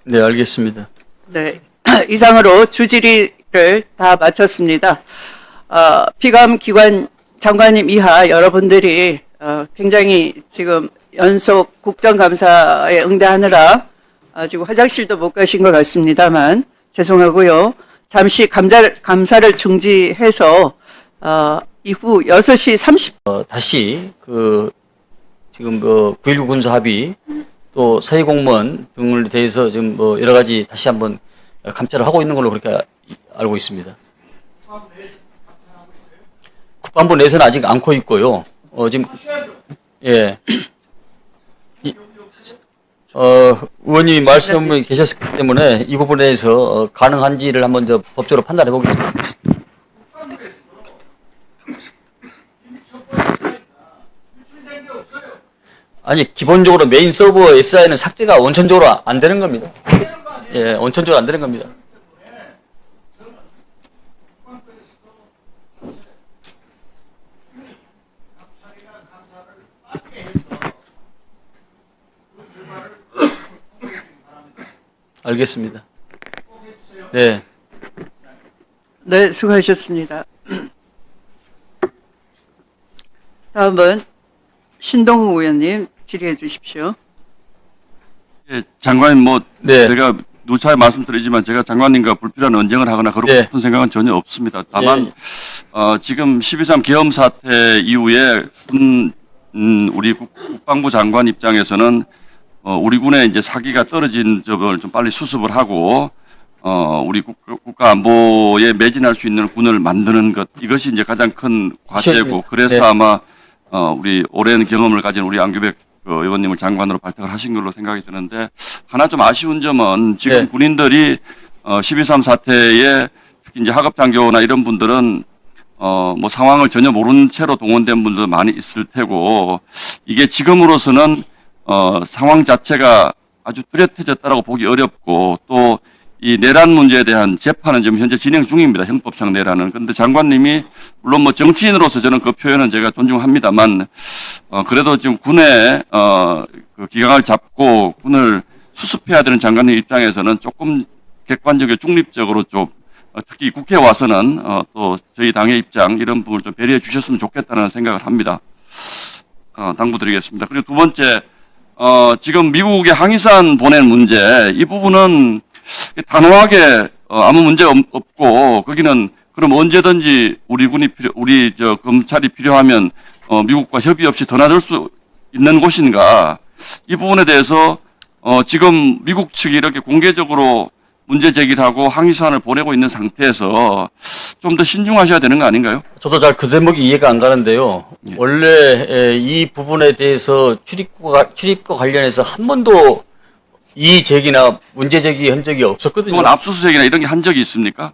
네, 알겠습니다. 네, 이상으로 주질의를 다 마쳤습니다. 피감기관 장관님 이하 여러분들이 굉장히 지금 연속 국정감사에 응대하느라 지금 화장실도 못 가신 것 같습니다만 죄송하고요. 잠시 감사를 중지해서 이후 6시 30분 다시 지금 9.19 군사 합의 또 사회 공무원 등을 대해서 지금 여러 가지 다시 한번 감찰을 하고 있는 걸로 그렇게 알고 있습니다. 국방부 내에서는 아직 않고 있고요. 지금 예. 의원님이 말씀이 계셨기 때문에 이 부분에 대해서 가능한지를 한번 저 법적으로 판단해 보겠습니다. 아니, 기본적으로 메인 서버 SI는 삭제가 원천적으로 안 되는 겁니다. 예, 원천적으로 안 되는 겁니다. 알겠습니다. 네. 네, 수고하셨습니다. 다음은 신동우 의원님 질의해 주십시오. 예, 장관님 네. 제가 누차에 말씀드리지만 제가 장관님과 불필요한 언쟁을 하거나 그런 네. 싶은 생각은 전혀 없습니다. 다만 지금 12.3 계엄 사태 이후에 우리 국방부 장관 입장에서는 우리 군의 이제 사기가 떨어진 점을 좀 빨리 수습을 하고 우리 국가 안보에 매진할 수 있는 군을 만드는 것, 이것이 이제 가장 큰 과제고, 그래서 네. 아마 우리 오랜 경험을 가진 우리 안규백 의원님을 장관으로 발탁을 하신 걸로 생각이 드는데, 하나 좀 아쉬운 점은 지금 네. 군인들이 12.3 사태에 특히 이제 하급 장교나 이런 분들은 뭐 상황을 전혀 모르는 채로 동원된 분들도 많이 있을 테고, 이게 지금으로서는 상황 자체가 아주 뚜렷해졌다라고 보기 어렵고, 또 이 내란 문제에 대한 재판은 지금 현재 진행 중입니다. 형법상 내란은. 그런데 장관님이 물론 뭐 정치인으로서 저는 그 표현은 제가 존중합니다만, 그래도 지금 군의 그 기강을 잡고 군을 수습해야 되는 장관님 입장에서는 조금 객관적이고 중립적으로 좀 특히 국회에 와서는 또 저희 당의 입장 이런 부분을 좀 배려해 주셨으면 좋겠다는 생각을 합니다. 당부드리겠습니다. 그리고 두 번째, 지금 미국의 항의산 보낸 문제, 이 부분은 단호하게 아무 문제 없고, 거기는 그럼 언제든지 우리 군이 우리 검찰이 필요하면 미국과 협의 없이 드나들 수 있는 곳인가? 이 부분에 대해서 지금 미국 측이 이렇게 공개적으로 문제 제기를 하고 항의사안을 보내고 있는 상태에서 좀 더 신중하셔야 되는 거 아닌가요? 저도 잘 그 대목이 이해가 안 가는데요. 예. 원래 이 부분에 대해서 출입과 관련해서 한 번도 이의 제기나 문제 제기한 적이 없었거든요. 그건 압수수색이나 이런 게 한 적이 있습니까?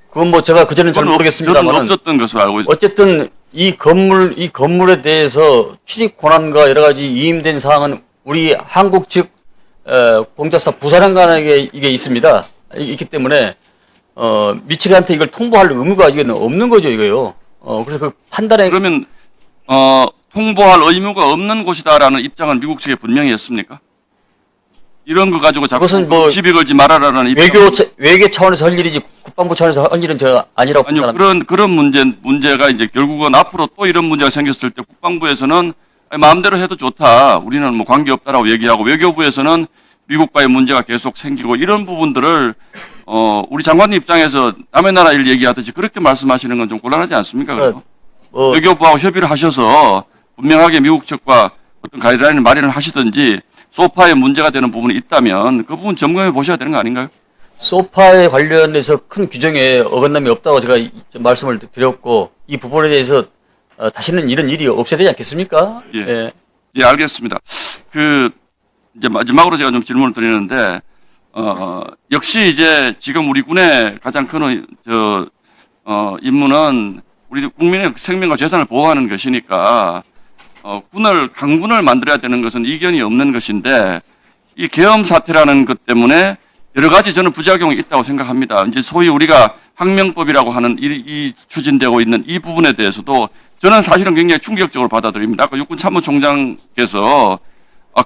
그건 뭐 제가 그전엔 잘 저는 모르겠습니다만 없었던 것으로 알고 있습니다. 어쨌든 이 건물에 대해서 출입 권한과 여러 가지 위임된 사항은 우리 한국 측 공작사 부사령관에게 이게 있습니다. 있기 때문에 미치한테 이걸 통보할 의무가 이게 없는 거죠, 이거요. 그래서 그 판단에 그러면 통보할 의무가 없는 곳이다라는 입장은 미국 측에 분명히 했습니까? 이런 거 가지고 자꾸 그것은 뭐 시비 걸지 말아라라는 입장. 외교 차원에서 할 일이지 국방부 차원에서 할 일은 제가 아니라고 아니요, 판단합니다. 그런 문제가 이제 결국은 앞으로 또 이런 문제가 생겼을 때 국방부에서는 마음대로 해도 좋다, 우리는 뭐 관계 없다라고 얘기하고, 외교부에서는 미국과의 문제가 계속 생기고, 이런 부분들을 우리 장관님 입장에서 남의 나라 일 얘기하듯이 그렇게 말씀하시는 건 좀 곤란하지 않습니까? 그래서 외교부하고 협의를 하셔서 분명하게 미국 측과 어떤 가이드라인을 마련을 하시든지, 소파에 문제가 되는 부분이 있다면 그 부분 점검해 보셔야 되는 거 아닌가요? 소파에 관련해서 큰 규정에 어긋남이 없다고 제가 말씀을 드렸고, 이 부분에 대해서 다시는 이런 일이 없어야 되지 않겠습니까? 예. 예, 알겠습니다. 이제 마지막으로 제가 좀 질문을 드리는데, 역시 이제 지금 우리 군의 가장 큰 임무는 우리 국민의 생명과 재산을 보호하는 것이니까, 강군을 만들어야 되는 것은 이견이 없는 것인데, 이 계엄 사태라는 것 때문에 여러 가지 저는 부작용이 있다고 생각합니다. 이제 소위 우리가 항명법이라고 하는 이 추진되고 있는 이 부분에 대해서도 저는 사실은 굉장히 충격적으로 받아들입니다. 아까 육군 참모총장께서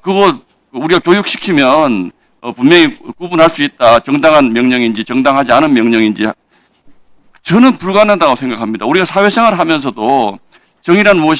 그거 우리가 교육시키면 분명히 구분할 수 있다, 정당한 명령인지 정당하지 않은 명령인지. 저는 불가능하다고 생각합니다. 우리가 사회생활을 하면서도 정의란 무엇이